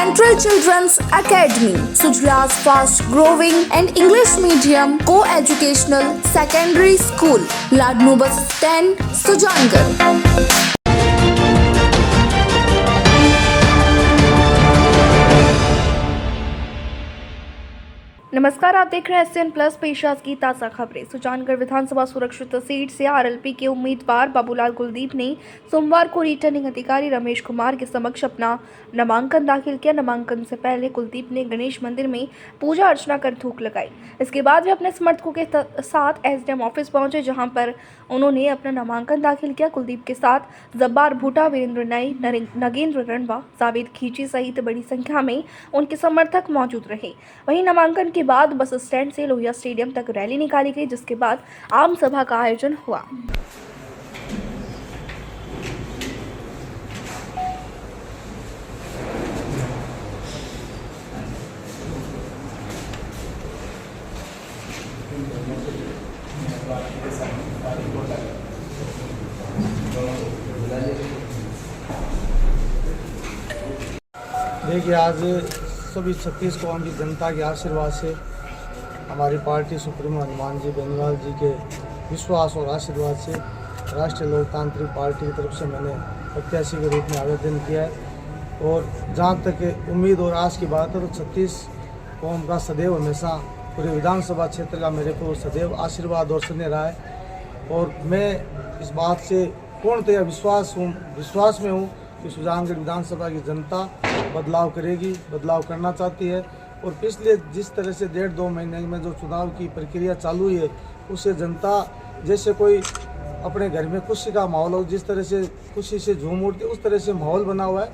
Central Children's Academy, Sujla's fast-growing and English medium co-educational secondary school, Ladnu Bus Stand, Sujangarh. नमस्कार, आप देख रहे हैं SN प्लस पेशास की ताज़ा खबरें। सुजानगढ़ विधानसभा सुरक्षित सीट से आरएलपी के उम्मीदवार बाबूलाल कुलदीप ने सोमवार को रिटर्निंग अधिकारी रमेश कुमार के समक्ष अपना नामांकन दाखिल किया। नामांकन से पहले कुलदीप ने गणेश मंदिर में पूजा अर्चना कर धूप लगाई। इसके बाद वे अपने समर्थकों के साथ एसडीएम ऑफिस पहुंचे, जहां पर उन्होंने अपना नामांकन दाखिल किया। कुलदीप के साथ जब्बार भूटा, वीरेंद्र नाई, नगेंद्र रणवा, जावेद खींची सहित बड़ी संख्या में उनके समर्थक मौजूद रहे। वहीं नामांकन के बाद बस स्टैंड से लोहिया स्टेडियम तक रैली निकाली गई, जिसके बाद आम सभा का आयोजन हुआ। देखिए, आज सभी 36 कौम की जनता के आशीर्वाद से हमारी पार्टी सुप्रीमो हनुमान जी बेनीवाल जी के विश्वास और आशीर्वाद से राष्ट्रीय लोकतांत्रिक पार्टी की तरफ से मैंने प्रत्याशी के रूप में आवेदन किया है। और जहाँ तक उम्मीद और आस की बात है तो 36 कौम का सदैव हमेशा पूरे विधानसभा क्षेत्र का मेरे को सदैव आशीर्वाद और स्नेह रहा है। और मैं इस बात से पूर्णतया विश्वास में हूँ कि सुजानगढ़ विधानसभा की जनता बदलाव करेगी, बदलाव करना चाहती है। और पिछले जिस तरह से 1.5-2 महीने में जो चुनाव की प्रक्रिया चालू हुई है, उससे जनता जैसे कोई अपने घर में खुशी का माहौल हो, जिस तरह से खुशी से झूम उठती उस तरह से माहौल बना हुआ है।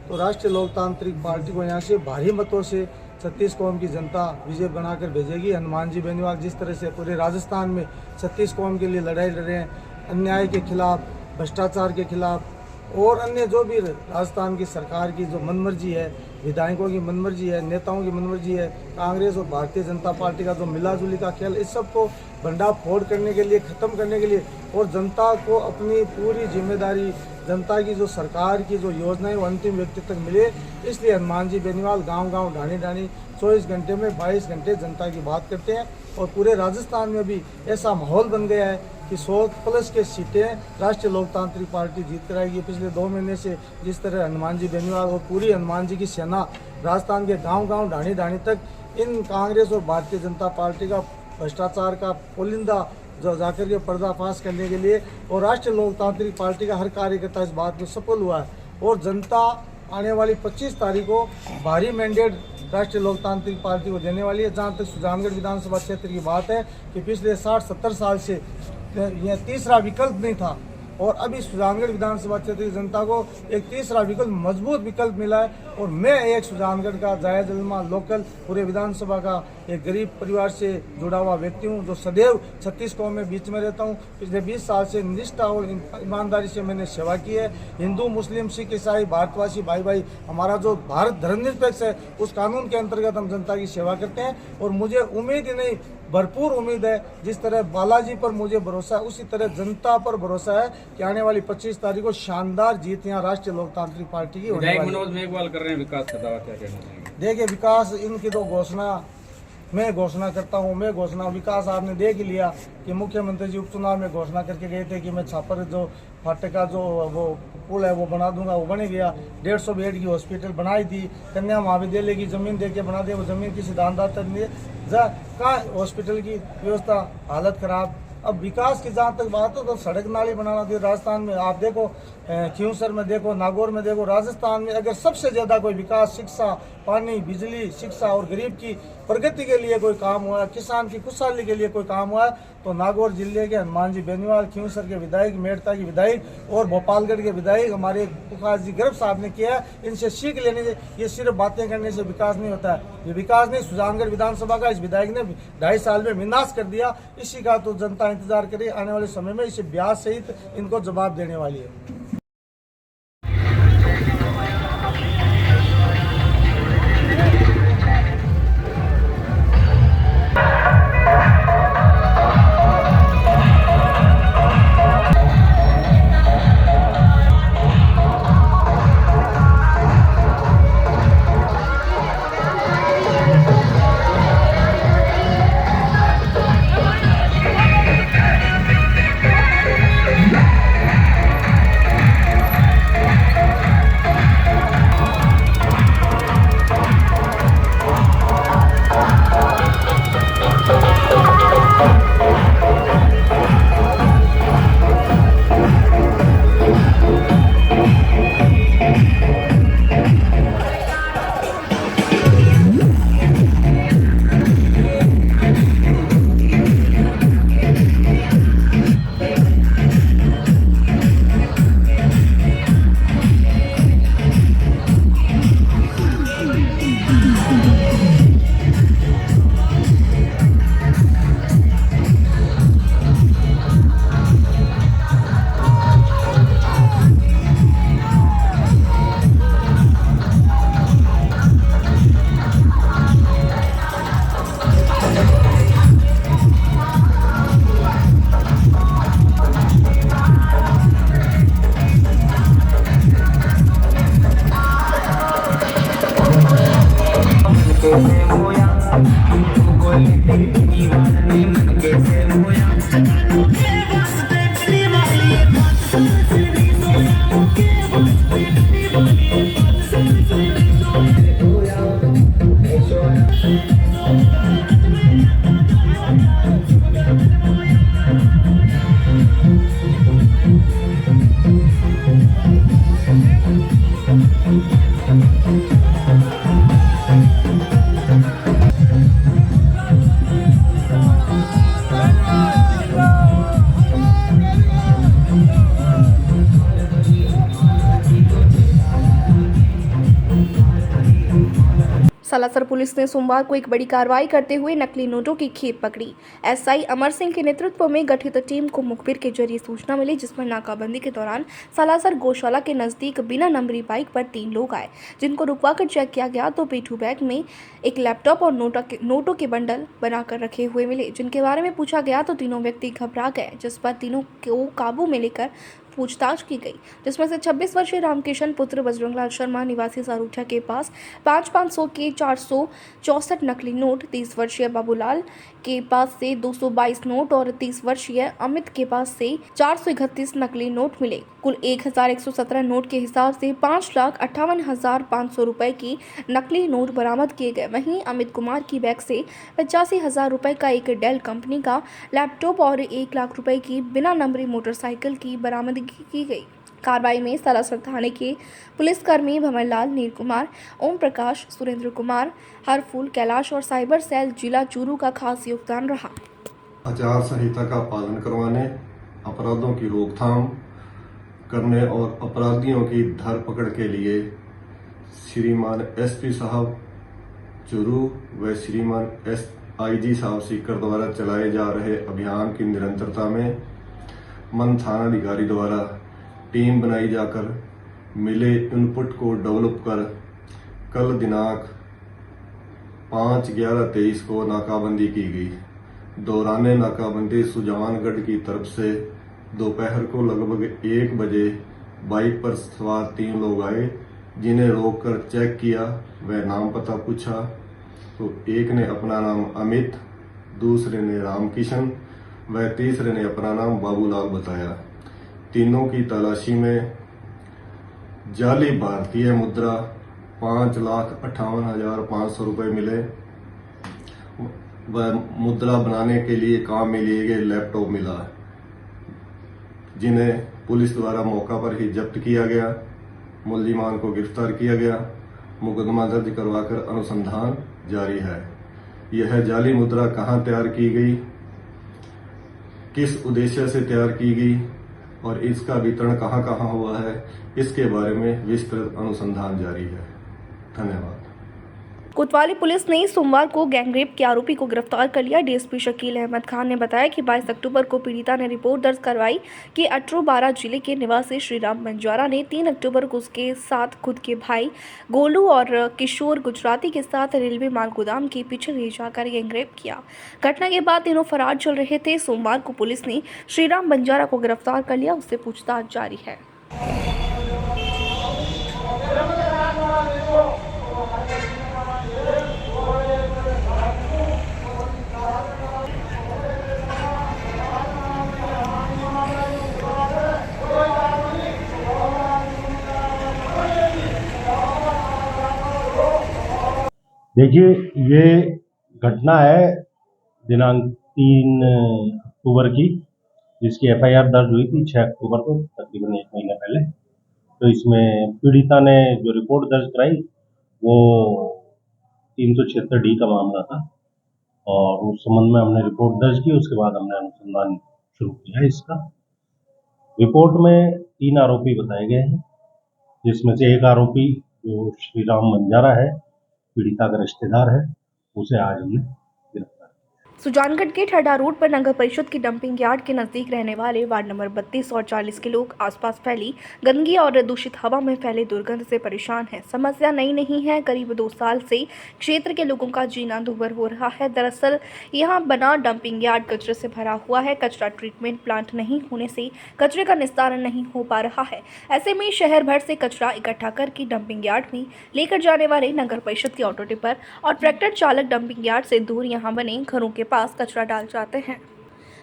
तो राष्ट्रीय लोकतांत्रिक पार्टी को यहाँ से भारी मतों से 36 कौम की जनता विजय बनाकर भेजेगी। हनुमान जी बेनीवाल जिस तरह से पूरे राजस्थान में 36 कौम के लिए लड़ाई लड़ रहे हैं, अन्याय के खिलाफ, भ्रष्टाचार के खिलाफ और अन्य जो भी राजस्थान की सरकार की जो मनमर्जी है, विधायकों की मनमर्जी है, नेताओं की मनमर्जी है, कांग्रेस और भारतीय जनता पार्टी का जो मिलाजुली का खेल, इस सब को भंडाफोड़ करने के लिए, ख़त्म करने के लिए और जनता को अपनी पूरी जिम्मेदारी, जनता की जो सरकार की जो योजनाएं वो अंतिम व्यक्ति तक मिले, इसलिए हनुमान जी बेनीवाल गांव-गांव, ढाणी-ढाणी 24 घंटे में 22 घंटे जनता की बात करते हैं। और पूरे राजस्थान में भी ऐसा माहौल बन गया है कि 100+ के सीटें राष्ट्रीय लोकतांत्रिक पार्टी जीत कर आएगी। पिछले 2 महीने से जिस तरह हनुमान जी बेनीवाल और पूरी हनुमान जी की सेना राजस्थान के गांव-गांव, ढाणी-ढाणी तक इन कांग्रेस और भारतीय जनता पार्टी का भ्रष्टाचार का पुलिंदा जो जाकर के पर्दाफाश करने के लिए, और राष्ट्रीय लोकतांत्रिक पार्टी का हर कार्यकर्ता इस बात में सफल हुआ है। और जनता आने वाली 25 तारीख को भारी मैंडेट राष्ट्रीय लोकतांत्रिक पार्टी को देने वाली है। जहाँ तक सुजानगढ़ विधानसभा क्षेत्र की बात है कि पिछले 60-70 साल से यह तीसरा विकल्प नहीं था, और अभी सुजानगढ़ विधानसभा क्षेत्र की जनता को एक तीसरा विकल्प, मजबूत विकल्प मिला है। और मैं एक सुजानगढ़ का जाया जलमा लोकल, पूरे विधानसभा का एक गरीब परिवार से जुड़ा हुआ व्यक्ति हूँ, जो सदैव 36 कौम में बीच में रहता हूँ। पिछले 20 साल से निष्ठा और ईमानदारी से मैंने सेवा की है। हिंदू, मुस्लिम, सिख, ईसाई, भारतवासी भाई हमारा जो भारत धर्मनिरपेक्ष है, उस कानून के अंतर्गत हम जनता की सेवा करते हैं। और मुझे उम्मीद ही नहीं, भरपूर उम्मीद है। जिस तरह बालाजी पर मुझे भरोसा है, उसी तरह जनता पर भरोसा है कि आने वाली 25 तारीख को शानदार जीत यहाँ राष्ट्रीय लोकतांत्रिक पार्टी की होने वाली है। विकास का दावा क्या कहना चाहिए? देखिए, विकास इनकी तो घोषणा मैं घोषणा करता हूँ, मैं घोषणा विकास आपने देख ही लिया कि मुख्यमंत्री जी उपचुनाव में घोषणा करके गए थे कि मैं छापर जो फाटक का जो वो पुल है वो बना दूंगा, वो बन गया। 150 बेड की हॉस्पिटल बनाई थी, कन्या महाविद्यालय की जमीन दे के बना दिया, वो जमीन किसी दानदाता ने कहाँ हॉस्पिटल की व्यवस्था, हालत खराब। अब विकास की जहाँ तक बात हो तो सड़क नाली बनाना थी राजस्थान में। आप देखो, खियूसर में देखो, नागौर में देखो, राजस्थान में अगर सबसे ज़्यादा कोई विकास, शिक्षा, पानी, बिजली, शिक्षा और गरीब की प्रगति के लिए कोई काम हुआ है, किसान की खुशहाली के लिए कोई काम हुआ है, तो नागौर जिले के हनुमान जी बेनीवाल, खियूसर के विधायक, मेड़ता की विधायक और भोपालगढ़ के विधायक हमारे प्रकाश जी गर्भ साहब ने किया है। इनसे सीख लेने से, ये सिर्फ बातें करने से विकास नहीं होता है। ये विकास नहीं, सुजानगढ़ विधानसभा का इस विधायक ने 2.5 साल में विनाश कर दिया। इसी का तो जनता इंतजार करे, आने वाले समय में इसे ब्याज सहित इनको जवाब देने वाली है। सालासर पुलिस ने सोमवार को एक बड़ी कार्रवाई करते हुए नकली नोटों की खेप पकड़ी। एसआई अमर सिंह के नेतृत्व में गठित टीम को मुखबिर के जरिए सूचना मिली, जिसमें नाकाबंदी के दौरान सालासर गौशाला के नजदीक बिना नंबरी बाइक पर 3 लोग आए, जिनको रुकवाकर चेक किया गया तो पेठू बैग में एक लैपटॉप और नोटों के बंडल बनाकर रखे हुए मिले, जिनके बारे में पूछा गया तो तीनों व्यक्ति घबरा गए, जिस पर तीनों को काबू में लेकर पूछताछ की गई, जिसमें से 26 वर्षीय रामकिशन पुत्र बजरंगलाल शर्मा निवासी सारूठा के पास 500 के 464 नकली नोट, 30 वर्षीय बाबूलाल के पास से 222 नोट और 30 वर्षीय अमित के पास से 431 नकली नोट मिले। कुल 1117 नोट के हिसाब से 5,58,500 रुपए की नकली नोट बरामद किए गए। वहीं अमित कुमार की बैग से 85,000 रुपए का एक डेल कंपनी का लैपटॉप और 1 लाख रुपए की बिना नंबरी मोटरसाइकिल की बरामदगी की गई। कार्रवाई में सालासर थाने के पुलिसकर्मी भंवरलाल, नील कुमार, ओम प्रकाश, सुरेंद्र कुमार, हरफूल, कैलाश और साइबर सेल जिला चूरू का खास योगदान रहा। आचार संहिता का पालन करवाने, अपराधों की रोकथाम करने और अपराधियों की धरपकड़ के लिए श्रीमान एसपी साहब चूरू व श्रीमान आईजी साहब सीकर द्वारा चलाए जा रहे अभियान की निरंतरता में मन थानाधिकारी द्वारा टीम बनाई जाकर मिले इनपुट को डेवलप कर कल दिनांक 5/11/23 को नाकाबंदी की गई। दौराने नाकाबंदी सुजानगढ़ की तरफ से दोपहर को लगभग 1 बजे बाइक पर सवार 3 लोग आए, जिन्हें रोककर चेक किया व नाम पता पूछा तो एक ने अपना नाम अमित, दूसरे ने रामकिशन व तीसरे ने अपना नाम बाबूलाल बताया। तीनों की तलाशी में जाली भारतीय मुद्रा 5,58,500 रुपए मिले व मुद्रा बनाने के लिए काम में लिए गए लैपटॉप मिला, जिन्हें पुलिस द्वारा मौका पर ही जब्त किया गया। मुल्जिमान को गिरफ्तार किया गया। मुकदमा दर्ज करवाकर अनुसंधान जारी है। यह जाली मुद्रा कहां तैयार की गई, किस उद्देश्य से तैयार की गई और इसका वितरण कहां कहां हुआ है, इसके बारे में विस्तृत अनुसंधान जारी है। धन्यवाद। कोतवाली पुलिस ने सोमवार को गैंगरेप के आरोपी को गिरफ्तार कर लिया। डीएसपी शकील अहमद खान ने बताया कि 22 अक्टूबर को पीड़िता ने रिपोर्ट दर्ज करवाई कि अटरू-बारा जिले के निवासी श्रीराम बंजारा ने 3 अक्टूबर को उसके साथ खुद के भाई गोलू और किशोर गुजराती के साथ रेलवे माल गोदाम के पीछे ले जाकर गैंगरेप किया। घटना के बाद तीनों फरार चल रहे थे। सोमवार को पुलिस ने श्रीराम बंजारा को गिरफ्तार कर लिया। उससे पूछताछ जारी है। देखिए, ये घटना है दिनांक 3 अक्टूबर की, जिसकी एफआईआर दर्ज हुई थी 6 अक्टूबर को, तकरीबन 1 महीने पहले। तो इसमें पीड़िता ने जो रिपोर्ट दर्ज कराई वो 376D का मामला था और उस संबंध में हमने रिपोर्ट दर्ज की। उसके बाद हमने अनुसंधान शुरू किया। इसका रिपोर्ट में 3 आरोपी बताए गए हैं, जिसमें से एक आरोपी जो श्रीराम बंजारा है, पीड़िता का रिश्तेदार है, उसे आज हमने गिरफ्तार किया। सुजानगढ़ के ठड्डा रोड पर नगर परिषद की डंपिंग यार्ड के नजदीक रहने वाले वार्ड नंबर 32 और 40 के लोग आसपास फैली गंदगी और दूषित हवा में फैले दुर्गंध से परेशान हैं। समस्या नई नहीं है, करीब 2 साल से क्षेत्र के लोगों का जीना दूभर हो रहा है। दरअसल यहां बना डंपिंग यार्ड कचरे से भरा हुआ है। कचरा ट्रीटमेंट प्लांट नहीं होने से कचरे का निस्तारण नहीं हो पा रहा है। ऐसे में शहर भर से कचरा इकट्ठा करके डंपिंग यार्ड में लेकर जाने वाले नगर परिषद के ऑटो टिपर और ट्रैक्टर चालक डंपिंग यार्ड से दूर यहां बने घरों के पास कचरा डाल जाते हैं।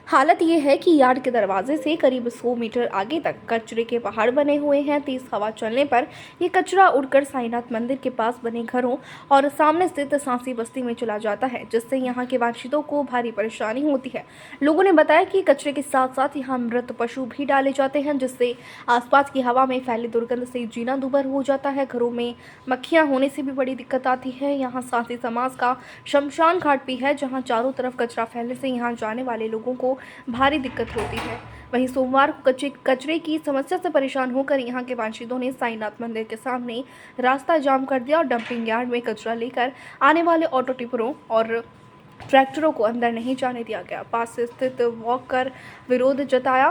हालत ये है कि यार्ड के दरवाजे से करीब 100 मीटर आगे तक कचरे के पहाड़ बने हुए हैं। तेज हवा चलने पर ये कचरा उड़कर साईनाथ मंदिर के पास बने घरों और सामने स्थित सांसी बस्ती में चला जाता है, जिससे यहाँ के वासियों को भारी परेशानी होती है। लोगों ने बताया कि कचरे के साथ साथ यहाँ मृत पशु भी डाले जाते हैं, जिससे आसपास की हवा में फैले दुर्गंध से जीना दूभर हो जाता है। घरों में मक्खियाँ होने से भी बड़ी दिक्कत आती है। यहाँ सांसी समाज का शमशान घाट भी है, जहाँ चारों तरफ कचरा फैलने से यहाँ जाने वाले लोगों को भारी दिक्कत होती है। वहीं सोमवार को कचरे की समस्या से परेशान होकर यहाँ के वासियों ने साईनाथ मंदिर के सामने रास्ता जाम कर दिया और डंपिंग यार्ड में कचरा लेकर आने वाले ऑटो टिपरों और ट्रैक्टरों को अंदर नहीं जाने दिया गया। पास से स्थित वॉक कर विरोध जताया।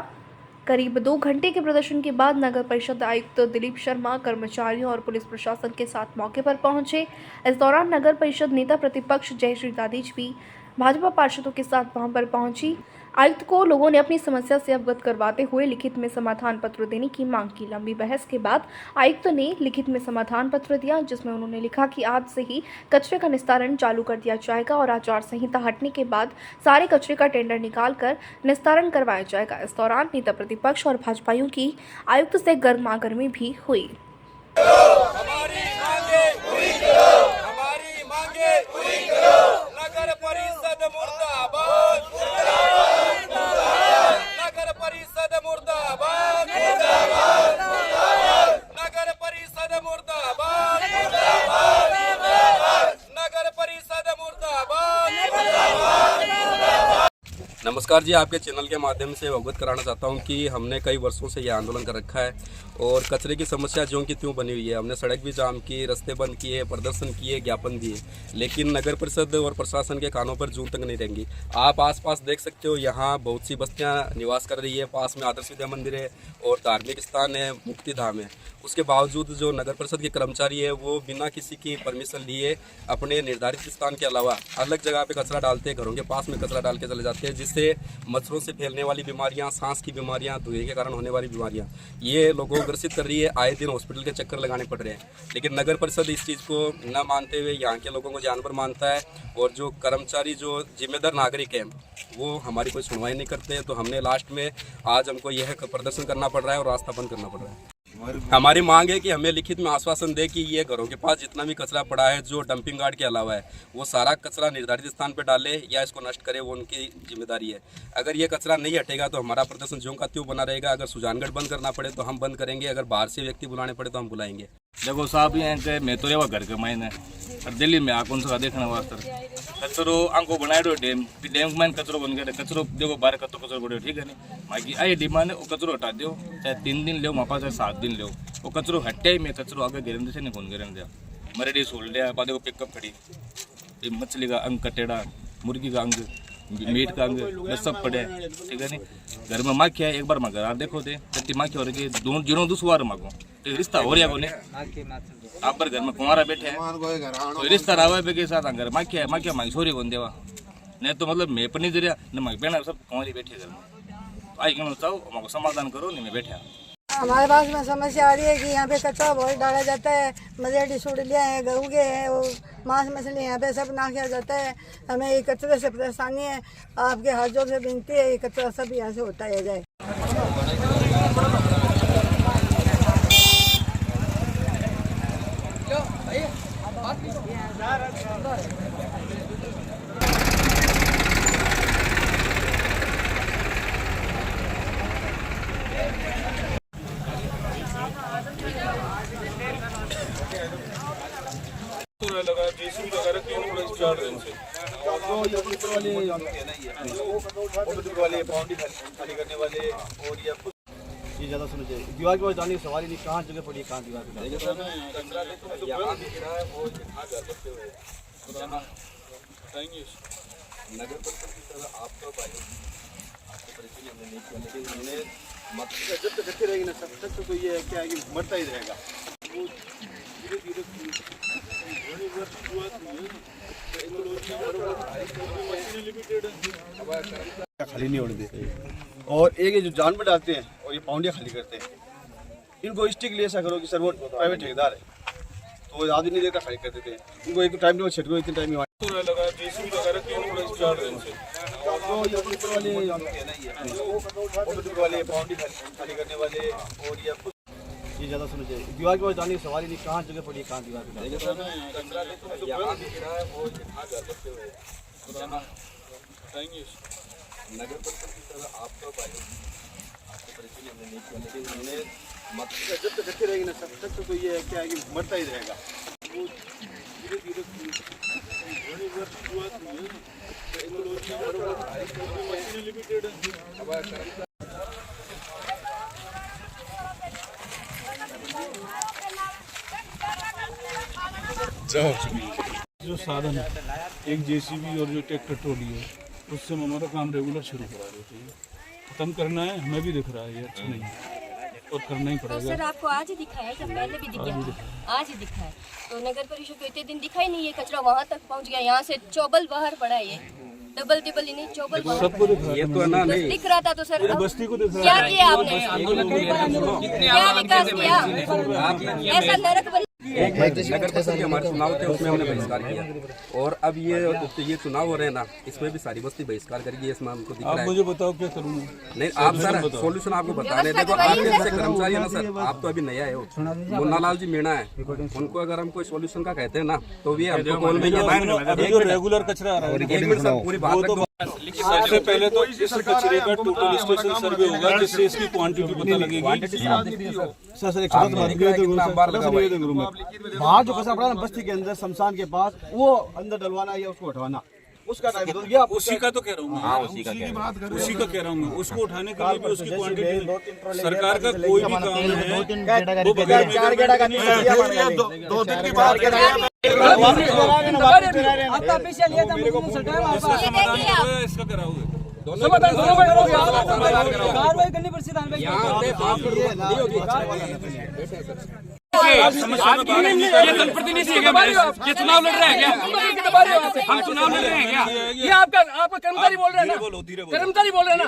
करीब 2 घंटे के प्रदर्शन के बाद नगर परिषद आयुक्त दिलीप शर्मा कर्मचारियों और पुलिस प्रशासन के साथ मौके पर पहुंचे। इस दौरान नगर परिषद नेता प्रतिपक्ष जयश्री दादीज भी भाजपा पार्षदों के साथ वहां पर पहुंची। आयुक्त को लोगों ने अपनी समस्या से अवगत करवाते हुए लिखित में समाधान पत्र देने की मांग की। लंबी बहस के बाद आयुक्त ने लिखित में समाधान पत्र दिया, जिसमें उन्होंने लिखा कि आज से ही कचरे का निस्तारण चालू कर दिया जाएगा और आचार संहिता हटने के बाद सारे कचरे का टेंडर निकालकर निस्तारण करवाया जाएगा। इस दौरान नेता प्रतिपक्ष और भाजपाइयों की आयुक्त से गर्मागर्मी भी हुई। नगर परिषद मुर्दाबाद, नगर परिषद मुर्दाबाद, नगर परिषद मुर्दाबाद, नगर परिषद मुर्दाबाद। नमस्कार जी, आपके चैनल के माध्यम से अवगत कराना चाहता हूं कि हमने कई वर्षों से यह आंदोलन कर रखा है और कचरे की समस्या ज्यों की त्यों बनी हुई है। हमने सड़क भी जाम की, रास्ते बंद किए, प्रदर्शन किए, ज्ञापन दिए, लेकिन नगर परिषद और प्रशासन के कानों पर जूं तक नहीं रहेंगी। आप आसपास देख सकते हो, यहाँ बहुत सी बस्तियाँ निवास कर रही है। पास में आदर्श विद्या मंदिर है और धार्मिक स्थान है, मुक्ति धाम है। उसके बावजूद जो नगर परिषद के कर्मचारी है वो बिना किसी की परमिशन लिए अपने निर्धारित स्थान के अलावा अलग जगह पे कचरा डालते हैं, घरों के पास में कचरा डाल के चले जाते हैं, जिससे मच्छरों से फैलने वाली बीमारियां, सांस की बीमारियां, धुएं के कारण होने वाली बीमारियां ये लोगों को ग्रसित कर रही है। आए दिन हॉस्पिटल के चक्कर लगाने पड़ रहे हैं, लेकिन नगर परिषद इस चीज़ को न मानते हुए यहाँ के लोगों को जानवर मानता है और जो कर्मचारी, जो जिम्मेदार नागरिक हैं, वो हमारी कोई सुनवाई नहीं करते। तो हमने लास्ट में आज हमको यह प्रदर्शन करना पड़ रहा है और रास्ता बंद करना पड़ रहा है। हमारी मांग है कि हमें लिखित में आश्वासन दे कि ये घरों के पास जितना भी कचरा पड़ा है, जो डंपिंग यार्ड के अलावा है, वो सारा कचरा निर्धारित स्थान पर डाले या इसको नष्ट करे, वो उनकी जिम्मेदारी है। अगर ये कचरा नहीं हटेगा तो हमारा प्रदर्शन ज्यों का त्यों बना रहेगा। अगर सुजानगढ़ बंद करना पड़े तो हम बंद करेंगे, अगर बाहर से व्यक्ति बुलाने पड़े तो हम बुलाएंगे। देखो साहब, ये मैं तो रेवा घर के मैंने और दिल्ली में आकोन से देखने वास्ते कचरो आंको बनाए डेम में कचरो बन गए। कचरो देखो बाहर कचरो बढ़े, ठीक है नहीं, बाकी आई डिमांड है वो कचरो हटा दो, चाहे 3 दिन लो मापा, चाहे 7 दिन लो, वो कचरो हटे ही मैं कचरो आगे गिरने से नहीं कौन गिरने दिया। मरेडी सोल दिया, बाद को पिकअप खड़ी, मछली का अंग कटेड़ा, मुर्गी का अंग, मीट का अंग, बस सब पड़े, ठीक है नहीं। घर में माँ क्या है, एक बार मैं घर देखो थे तत्ती माँ क्या हो रही है, दोनों जिनों दूसवार मांगो तो रिश्ता हो रहा है। आप पर घर में कुमारा बैठे हैं तो रिश्ता रहा पे के साथ घर माँ क्या मांगी सोरी कौन देवा, नहीं तो मतलब मैं पर नहीं दे रहा न मांग बहना, सब कुमारी बैठे घर में। तो आई कहना चाहो हमको समाधान करो, नहीं मैं बैठा। हमारे पास में समस्या आ रही है कि यहाँ पे कचरा बहुत डाला जाता है, मजेडी सुड़लियाँ हैं, गऊगे हैं, वो मांस मछली यहाँ पे सब ना किया जाता है। हमें ये कचरे से परेशानी है, आपके हाथ जोड़ से विनती है ये कचरा सब यहाँ से उठाया जाए। लगा जेसीबी लगा रखी है पूरा 4 दिन से। वाले बाउंड्री खाली करने वाले और ये ज़्यादा समझ दीवार के पास जाने की सवाल ही नहीं, कहाँ जगह पड़ी है, कहाँ दीवार पे डालेंगे। नगर परिषद की तरह आप कब आए? आपको परिचय हमने नहीं किया, लेकिन हमने मत जब तक रखी रहेगी ना तब तक तो ये है क्या है कि मरता ही रहेगा। वो धीरे धीरे खाली नहीं होने देते। और एक ये जो जानवर डालते हैं और ये पाउंडिया खाली करते हैं, इनको स्ट्रिक्टली ऐसा करो कि सर वो प्राइवेट ठेकेदार है तो वो आदमी नहीं देता खाली कर देते हैं। इनको एक टाइम में छिटको, इतने टाइम में लगा जेसीबी वगैरह के वाले पाउंडी खाली करने वाले और ये ज़्यादा समझ चाहिए। दीवार के पास जाने की सवाल ही नहीं, कहाँ जगह पड़ी है, कहाँ दीवार पे नगर परिषद की तरह आप कब आए? आपको परिचय हमने नहीं किया, लेकिन हमने मत जब तक रखी रहेगी ना तब तक तो ये है क्या है कि मरता ही रहेगा। वो धीरे धीरे जो साधन है एक जेसीबी और जो ट्रैक्टर ट्रॉली है उससे हम हमारा काम रेगुलर शुरू करा देते हैं। खत्म करना है, हमें भी दिख रहा है ये अच्छा नहीं है और करना ही तो पड़ेगा। सर आपको आज ही दिखा है या पहले भी दिखा है? आज ही दिखा है। तो नगर परिषद को इतने दिन दिखा ही नहीं, ये कचरा वहाँ तक पहुँच गया, यहाँ से चौबल बाहर पड़ा है, ये डबल टिबल ही नहीं चौबल बाहर सबको दिख रहा है, ये तो है ना, बस दिख रहा था। तो सर अब बस्ती को दिख रहा क्या है। किया आपने? क्या विकास किया? ऐसा नरक बन नगर परिषद के हमारे चुनाव थे उसमें हमने बहिष्कार किया, और अब ये चुनाव हो रहे हैं ना, इसमें भी सारी बस्ती बहिष्कार करेगी, इसमें हमको दिख रहा आप है। मुझे बताओ क्या करूँगा? नहीं, आप सर सॉल्यूशन आपको बता रहे हैं। देखो आपके जैसे कर्मचारी है ना सर, आप तो अभी नया है हो, मुन्नालाल जी मीणा है, उनको अगर हम कोई सॉल्यूशन का कहते हैं ना तो ये हमको बोल में अभी जो रेगुलर कचरा आ रहा है एक मिनट सर, पूरी बात रखो। सबसे पहले तो इस कचरे का टोटल स्टेशन सर्वे होगा जिससे इसकी क्वांटिटी पता लगेगी। सर एक छोटा सा निवेदन करूँ मैं। बाहर जो कचरा पड़ा ना बस्ती के अंदर शमशान के पास, वो अंदर डलवाना या उसको हटवाना, उसका टाइम दो। ये उसी का तो कह रहा हूँ मैं, उसी का कह रहा हूँ मैं। उसको उठाने के लिए भी उसकी क्वांटिटी, सरकार का कोई भी काम है वो बगैर इसका कराओगे। ये चुनाव लड़ रहे हैं क्या? हम चुनाव लड़ रहे हैं क्या? ये आपका कर्मचारी बोल रहे हैं ना? कर्मचारी बोल रहे हैं ना?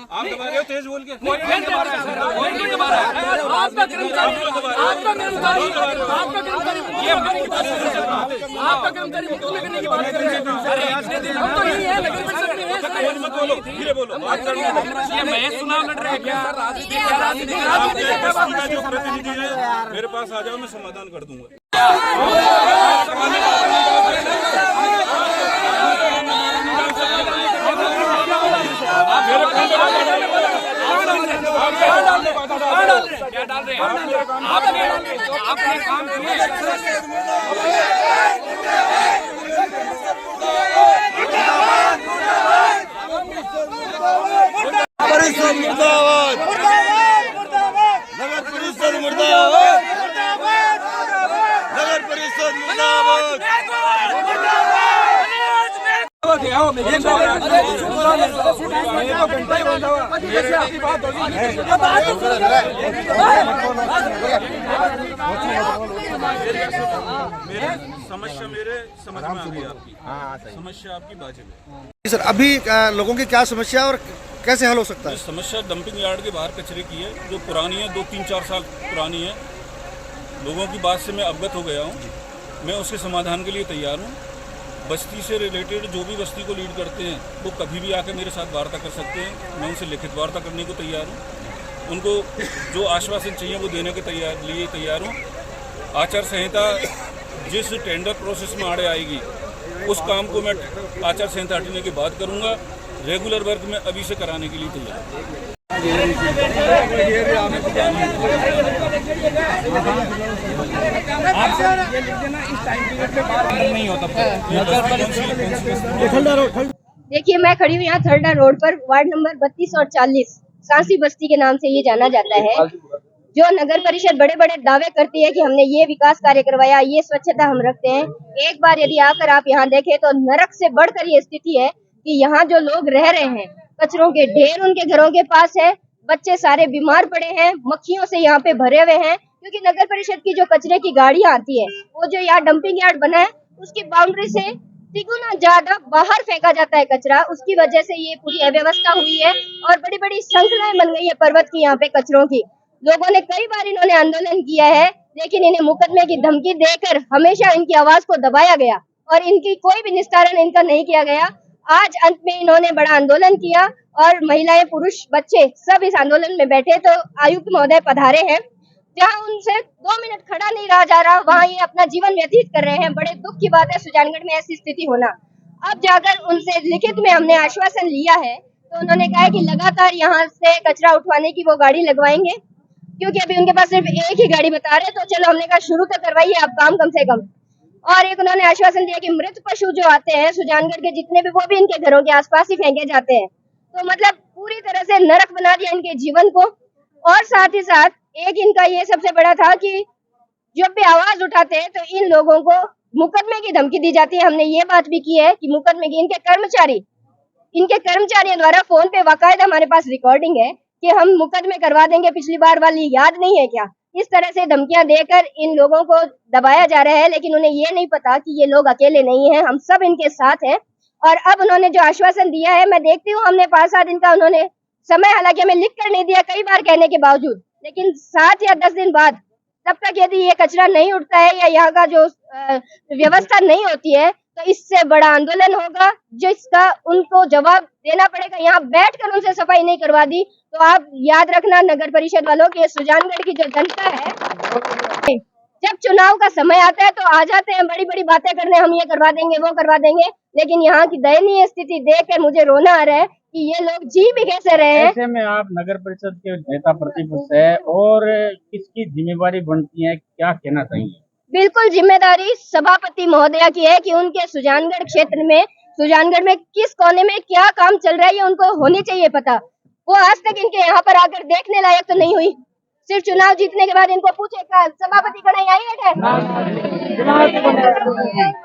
आप दबा रहे हो तेज बोल के। आपका कर्मचारी मुकदमे करने की बात कर रहे हैं। हम तो यही है, नगर परिषद में है। मत बोलो, धीरे बोलो। ये मैं चुनाव लड़ रहे हैं क्या? आपका जो प्रतिनिधि है मेरे पास आ जाओ, मैं समाधान कर दूंगा। क्या डाल रहे हैं? आपने काम किया। परिषद मुर्दाबाद, नगर परिषद मुर्दाबाद, नगर परिषद मुर्दाबाद। समस्या मेरे समझ में आ गई आपकी। समस्या आपकी वाजिब है। सर अभी लोगों की क्या समस्या और कैसे हल हो सकता है? समस्या डंपिंग यार्ड के बाहर कचरे की है, जो पुरानी है, 2-3-4 साल पुरानी है। लोगों की बात से मैं अवगत हो गया हूँ, मैं उसके समाधान के लिए तैयार हूँ। बस्ती से रिलेटेड जो भी बस्ती को लीड करते हैं वो कभी भी आकर मेरे साथ वार्ता कर सकते हैं, मैं उनसे लिखित वार्ता करने को तैयार हूँ। उनको जो आश्वासन चाहिए वो देने के लिए तैयार हूँ। आचार संहिता जिस टेंडर प्रोसेस में आड़े आएगी उस काम को मैं आचार संहिता हटने के बाद करूँगा। रेगुलर वर्क में अभी से कराने के लिए तैयार हूँ। देखिए मैं खड़ी हूँ यहाँ थर्डा रोड पर, वार्ड नंबर 32 और 40। सांसी बस्ती के नाम से ये जाना जाता है। जो नगर परिषद बड़े बड़े दावे करती है कि हमने ये विकास कार्य करवाया, ये स्वच्छता हम रखते हैं, एक बार यदि आकर आप यहाँ देखें तो नरक से बढ़कर ये स्थिति है कि यहाँ जो लोग रह रहे हैं, कचरों के ढेर उनके घरों के पास है, बच्चे सारे बीमार पड़े हैं, मक्खियों से यहाँ पे भरे हुए हैं, क्योंकि नगर परिषद की जो कचरे की गाड़ियाँ आती है, वो जो यहाँ डंपिंग यार्ड बना है, उसकी बाउंड्री से तिगुना ज्यादा बाहर फेंका जाता है कचरा। उसकी वजह से ये पूरी अव्यवस्था हुई है और बड़ी बड़ी श्रृंखलाएं बन गई है पर्वत की यहाँ पे कचरों की। लोगों ने कई बार इन्होंने आंदोलन किया है, लेकिन इन्हें मुकदमे की धमकी देकर हमेशा इनकी आवाज को दबाया गया और इनकी कोई भी निस्तारण इनका नहीं किया गया। आज अंत में इन्होंने बड़ा आंदोलन किया और महिलाएं, पुरुष, बच्चे सब इस आंदोलन में बैठे तो आयुक्त महोदय पधारे हैं। जहां उनसे 2 मिनट खड़ा नहीं रहा जा रहा, वहां ये अपना जीवन व्यतीत कर रहे हैं। बड़े दुख की बात है सुजानगढ़ में ऐसी स्थिति होना। अब जाकर उनसे लिखित में हमने आश्वासन लिया है, तो उन्होंने कहा है कि लगातार यहाँ से कचरा उठवाने की वो गाड़ी लगवाएंगे, क्योंकि अभी उनके पास सिर्फ एक ही गाड़ी बता रहे, तो चलो हमने कहा शुरू तो करवाइए आप काम कम से कम। और एक उन्होंने आश्वासन दिया कि मृत पशु जो आते हैं सुजानगढ़ के जितने भी, वो भी इनके घरों के आसपास ही फेंके जाते हैं। तो मतलब पूरी तरह से नरक बना दिया इनके जीवन को। और साथ ही साथ एक इनका ये सबसे बड़ा था कि जब भी आवाज उठाते हैं तो इन लोगों को मुकदमे की धमकी दी जाती है। हमने ये बात भी की है कि मुकदमे की इनके कर्मचारियों द्वारा फोन पे बाकायदा हमारे पास रिकॉर्डिंग है कि हम मुकदमे करवा देंगे, पिछली बार वाली याद नहीं है क्या। इस तरह से धमकियां देकर इन लोगों को दबाया जा रहा है, लेकिन उन्हें ये नहीं पता कि ये लोग अकेले नहीं हैं, हम सब इनके साथ हैं। और अब उन्होंने जो आश्वासन दिया है, मैं देखती हूँ हमने 5-7 दिन का उन्होंने समय हालांकि हमें लिख कर नहीं दिया कई बार कहने के बावजूद, लेकिन 7 या 10 दिन बाद तब तक यदि ये कचरा नहीं उठता है या यहाँ का जो व्यवस्था नहीं होती है, तो इससे बड़ा आंदोलन होगा जिसका उनको जवाब देना पड़ेगा। यहाँ बैठकर उनसे सफाई नहीं करवा दी तो आप याद रखना नगर परिषद वालों की, सुजानगढ़ की जो जनता है, जब चुनाव का समय आता है तो आ जाते हैं बड़ी बड़ी बातें करने, हम ये करवा देंगे वो करवा देंगे, लेकिन यहाँ की दयनीय स्थिति देखकर मुझे रोना आ रहा है कि ये लोग जी भी कैसे रहे हैं। ऐसे में आप नगर परिषद के नेता प्रतिपक्ष है और किसकी जिम्मेवारी बनती है, क्या कहना चाहिए? बिल्कुल जिम्मेदारी सभापति महोदया की है कि उनके सुजानगढ़ क्षेत्र में, सुजानगढ़ में किस कोने में क्या काम चल रहा है ये उनको होनी चाहिए पता। वो आज तक इनके यहाँ पर आकर देखने लायक तो नहीं हुई। सिर्फ चुनाव जीतने के बाद इनको पूछे सभापति कड़ाई आई है,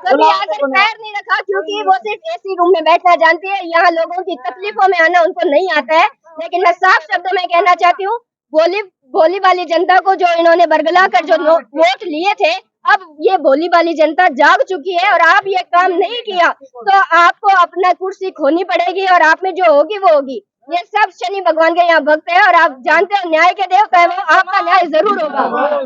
कभी आकर पैर नहीं रखा, क्योंकि वो सिर्फ एसी रूम में बैठना जानती है, यहाँ लोगों की तकलीफों में आना उनको नहीं आता है। लेकिन मैं साफ शब्दों में कहना चाहती हूँ, भोली वाली जनता को जो इन्होंने बरगला कर जो वोट लिए थे, अब ये भोली वाली जनता जाग चुकी है और आप ये काम नहीं किया तो आपको अपना कुर्सी खोनी पड़ेगी और आप में जो होगी वो होगी। ये सब शनि भगवान के यहाँ भक्त है और आप जानते हो न्याय के देवता है, वो आपका न्याय जरूर होगा।